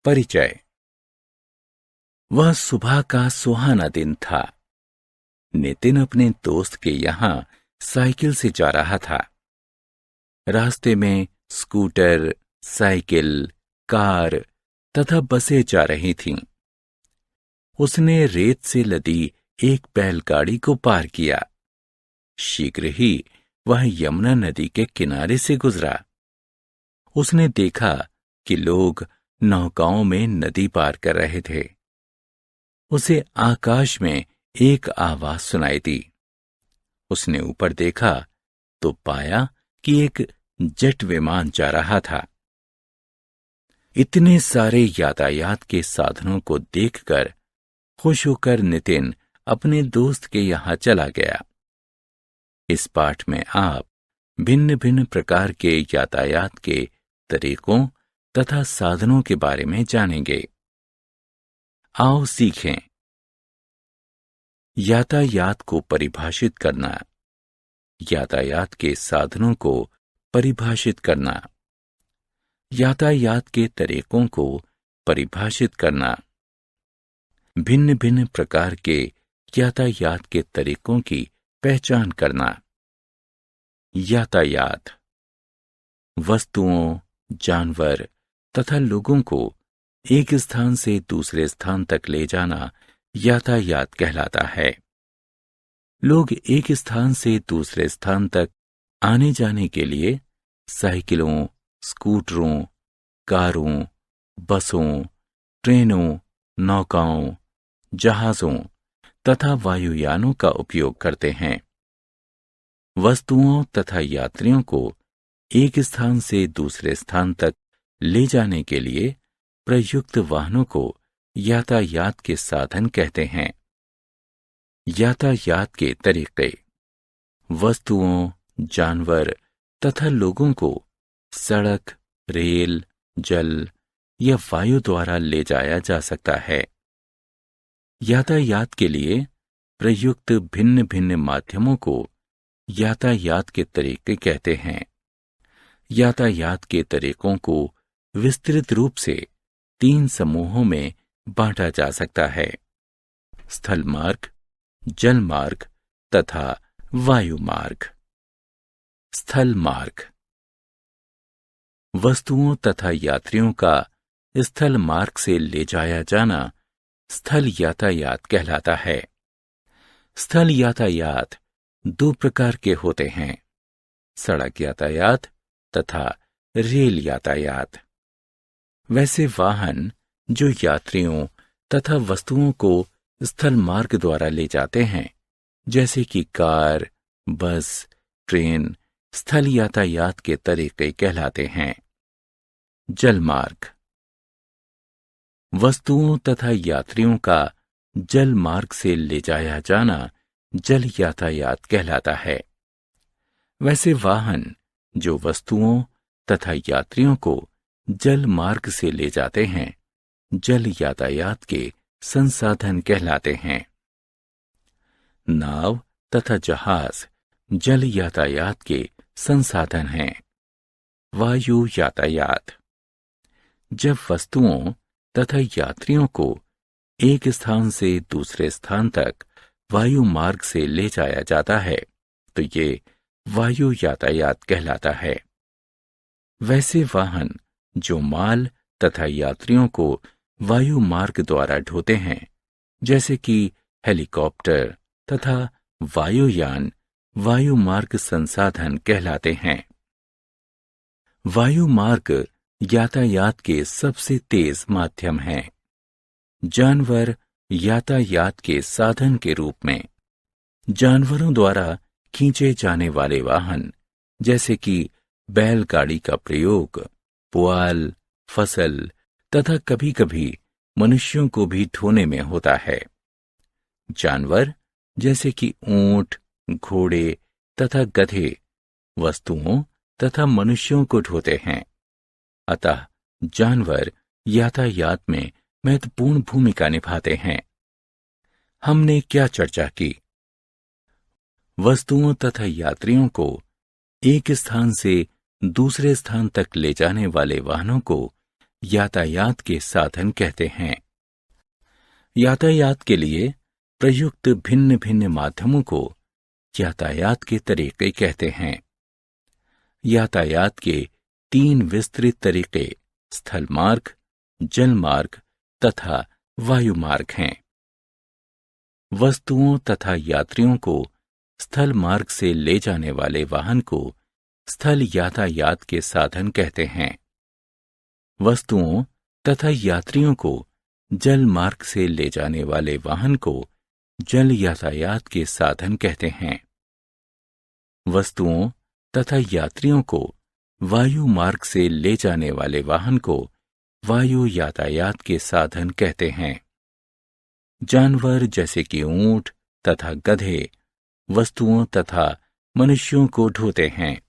परिचय। वह सुबह का सुहाना दिन था। नितिन अपने दोस्त के यहां साइकिल से जा रहा था। रास्ते में स्कूटर, साइकिल, कार तथा बसें जा रही थीं। उसने रेत से लदी एक बैलगाड़ी को पार किया। शीघ्र ही वह यमुना नदी के किनारे से गुजरा। उसने देखा कि लोग नौकाओं में नदी पार कर रहे थे। उसे आकाश में एक आवाज सुनाई दी। उसने ऊपर देखा तो पाया कि एक जेट विमान जा रहा था। इतने सारे यातायात के साधनों को देखकर खुश होकर नितिन अपने दोस्त के यहां चला गया। इस पाठ में आप भिन्न भिन्न प्रकार के यातायात के तरीकों तथा साधनों के बारे में जानेंगे। आओ सीखें। यातायात को परिभाषित करना, यातायात के साधनों को परिभाषित करना, यातायात के तरीकों को परिभाषित करना, भिन्न भिन्न प्रकार के यातायात के तरीकों की पहचान करना। यातायात वस्तुओं, जानवर तथा लोगों को एक स्थान से दूसरे स्थान तक ले जाना यातायात कहलाता है। लोग एक स्थान से दूसरे स्थान तक आने जाने के लिए साइकिलों, स्कूटरों, कारों, बसों, ट्रेनों, नौकाओं, जहाजों तथा वायुयानों का उपयोग करते हैं। वस्तुओं तथा यात्रियों को एक स्थान से दूसरे स्थान तक ले जाने के लिए प्रयुक्त वाहनों को यातायात के साधन कहते हैं। यातायात के तरीके वस्तुओं, जानवर तथा लोगों को सड़क, रेल, जल या वायु द्वारा ले जाया जा सकता है। यातायात के लिए प्रयुक्त भिन्न भिन्न माध्यमों को यातायात के तरीके कहते हैं। यातायात के तरीकों को विस्तृत रूप से 3 समूहों में बांटा जा सकता है: स्थल मार्ग, जल मार्ग तथा वायु मार्ग। स्थल मार्ग वस्तुओं तथा यात्रियों का स्थल मार्ग से ले जाया जाना स्थल यातायात कहलाता है। स्थल यातायात 2 प्रकार के होते हैं: सड़क यातायात तथा रेल यातायात। वैसे वाहन जो यात्रियों तथा वस्तुओं को स्थल मार्ग द्वारा ले जाते हैं, जैसे कि कार, बस, ट्रेन, स्थल यातायात के तरीके कहलाते हैं। जल मार्ग वस्तुओं तथा यात्रियों का जल मार्ग से ले जाया जाना जल यातायात कहलाता है। वैसे वाहन जो वस्तुओं तथा यात्रियों को जल मार्ग से ले जाते हैं, जल यातायात के संसाधन कहलाते हैं। नाव तथा जहाज जल यातायात के संसाधन हैं। वायु यातायात जब वस्तुओं तथा यात्रियों को एक स्थान से दूसरे स्थान तक वायु मार्ग से ले जाया जाता है तो ये वायु यातायात कहलाता है। वैसे वाहन जो माल तथा यात्रियों को वायु मार्ग द्वारा ढोते हैं, जैसे कि हेलीकॉप्टर तथा वायुयान, वायु मार्ग संसाधन कहलाते हैं। वायु मार्ग यातायात के सबसे तेज माध्यम हैं। जानवर यातायात के साधन के रूप में जानवरों द्वारा खींचे जाने वाले वाहन, जैसे कि बैलगाड़ी का प्रयोग पुआल, फसल तथा कभी कभी मनुष्यों को भी ढोने में होता है। जानवर जैसे कि ऊंट, घोड़े तथा गधे वस्तुओं तथा मनुष्यों को ढोते हैं। अतः जानवर यातायात में महत्वपूर्ण भूमिका निभाते हैं। हमने क्या चर्चा की? वस्तुओं तथा यात्रियों को एक स्थान से दूसरे स्थान तक ले जाने वाले वाहनों को यातायात के साधन कहते हैं। यातायात के लिए प्रयुक्त भिन्न भिन्न माध्यमों को यातायात के तरीके कहते हैं। यातायात के 3 विस्तृत तरीके स्थल मार्ग, जल मार्ग तथा वायु मार्ग हैं। वस्तुओं तथा यात्रियों को स्थल मार्ग से ले जाने वाले वाहन को स्थल यातायात के साधन कहते हैं। वस्तुओं तथा यात्रियों को जल मार्ग से ले जाने वाले वाहन को जल यातायात के साधन कहते हैं। वस्तुओं तथा यात्रियों को वायु मार्ग से ले जाने वाले वाहन को वायु यातायात के साधन कहते हैं। जानवर जैसे कि ऊंट तथा गधे वस्तुओं तथा मनुष्यों को ढोते हैं।